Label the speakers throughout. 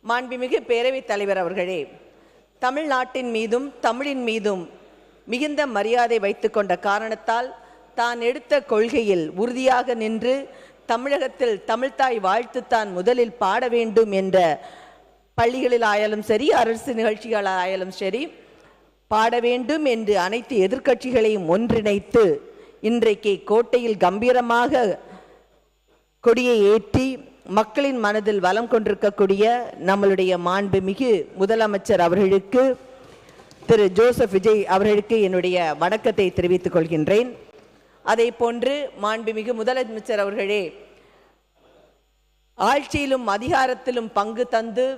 Speaker 1: மாண்புமிகு பேரவைத் தலைவர் அவர்களே, தமிழ்நாட்டின் மீதும் தமிழின் மீதும் மிகுந்த மரியாதை வைத்துக்கொண்ட காரணத்தால் தான் எடுத்த கொள்கையில் உறுதியாக நின்று தமிழகத்தில் தமிழ்த்தாய் வாழ்த்துத்தான் முதலில் பாட வேண்டும் என்ற பள்ளிகளில் ஆயாலும் சரி, அரசு நிகழ்ச்சிகள் ஆயாலும் சரி, பாட வேண்டும் என்று அனைத்து எதிர்க்கட்சிகளையும் ஒன்றிணைத்து இன்றைக்கு கோட்டையில் கம்பீரமாக கொடியை ஏற்றி மக்களின் மனதில் வலம் கொண்டிருக்கக்கூடிய நம்மளுடைய மாண்புமிகு முதலமைச்சர் அவர்களுக்கு, திரு ஜோசப் விஜய் அவர்களுக்கு என்னுடைய வணக்கத்தை தெரிவித்துக் கொள்கின்றேன். அதை போன்று மாண்புமிகு முதலமைச்சர் அவர்களே, ஆட்சியிலும் அதிகாரத்திலும் பங்கு தந்து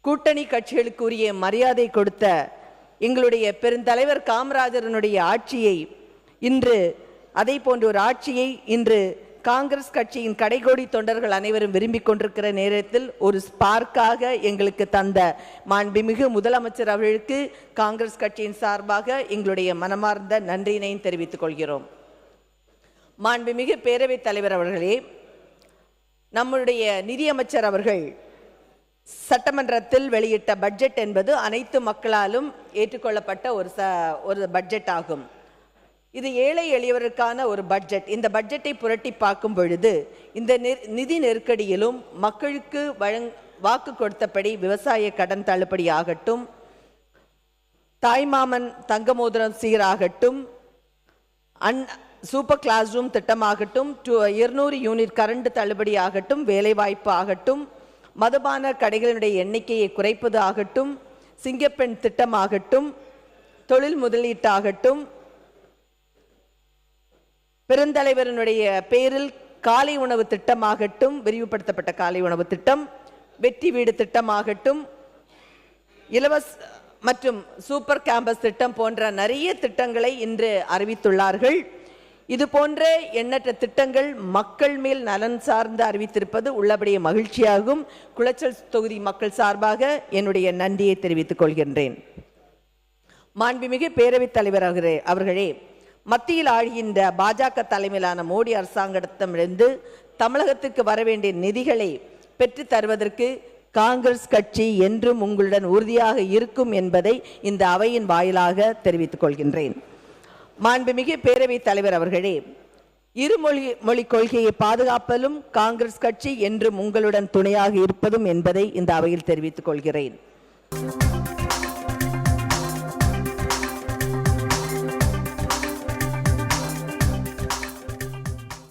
Speaker 1: கூட்டணி கட்சிகளுக்குரிய மரியாதை கொடுத்த எங்களுடைய பெருந்தலைவர் காமராஜரனுடைய ஆட்சியை இன்று, அதை போன்ற ஒரு ஆட்சியை இன்று காங்கிரஸ் கட்சியின் கடைகோடி தொண்டர்கள் அனைவரும் விரும்பிக் கொண்டிருக்கிற நேரத்தில் ஒரு ஸ்பார்க்காக எங்களுக்கு தந்த மாண்புமிகு முதலமைச்சர் அவர்களுக்கு காங்கிரஸ் கட்சியின் சார்பாக எங்களுடைய மனமார்ந்த நன்றியினையும் தெரிவித்துக் கொள்கிறோம். மாண்புமிகு பேரவைத் தலைவர் அவர்களே, நம்முடைய நிதியமைச்சர் அவர்கள் சட்டமன்றத்தில் வெளியிட்ட பட்ஜெட் என்பது அனைத்து மக்களாலும் ஏற்றுக்கொள்ளப்பட்ட ஒரு பட்ஜெட் ஆகும். இது ஏழை எளியவருக்கான ஒரு பட்ஜெட். இந்த பட்ஜெட்டை புரட்டி பார்க்கும் பொழுது இந்த நிதி நெருக்கடியிலும் மக்களுக்கு வாக்கு கொடுத்தபடி விவசாய கடன் தள்ளுபடி ஆகட்டும், தாய்மாமன் தங்க மோதிரம் சீராகட்டும், சூப்பர் கிளாஸ் ரூம் திட்டமாகட்டும், 200 யூனிட் கரண்ட் தள்ளுபடி ஆகட்டும், வேலைவாய்ப்பு ஆகட்டும், மதுபான கடைகளுடைய எண்ணிக்கையை குறைப்பது ஆகட்டும், சிங்கப்பெண் திட்டமாகட்டும், தொழில் முதலீட்டாகட்டும், பெருந்தலைவரனுடைய பேரில் காலை உணவு திட்டமாகட்டும், விரிவுபடுத்தப்பட்ட காலை உணவு திட்டம், வெற்றி வீடு திட்டமாகட்டும், இலவச மற்றும் சூப்பர் கேம்பஸ் திட்டம் போன்ற நிறைய திட்டங்களை இன்று அறிவித்துள்ளார்கள். இது போன்ற எண்ணற்ற திட்டங்கள் மக்கள் மேல் நலன் சார்ந்து அறிவித்திருப்பது உள்ளபடியே மகிழ்ச்சியாகும். குளச்சல் தொகுதி மக்கள் சார்பாக என்னுடைய நன்றியை தெரிவித்துக் கொள்கின்றேன். மாண்புமிகு பேரவைத் தலைவர் அவர்களே, மத்தியில் ஆழ்கின்ற பாஜக தலைமையிலான மோடி அரசாங்கத்திடமிருந்து தமிழகத்துக்கு வர வேண்டிய நிதிகளை பெற்று தருவதற்கு காங்கிரஸ் கட்சி என்றும் உங்களுடன் உறுதியாக இருக்கும் என்பதை இந்த அவையின் வாயிலாக தெரிவித்துக் கொள்கின்றேன். மாண்புமிகு பேரவைத் தலைவர் அவர்களே, இருமொழி கொள்கையை பாதுகாப்பதிலும் காங்கிரஸ் கட்சி என்றும் உங்களுடன் துணையாக இருப்பதும் என்பதை இந்த அவையில் தெரிவித்துக் கொள்கிறேன்.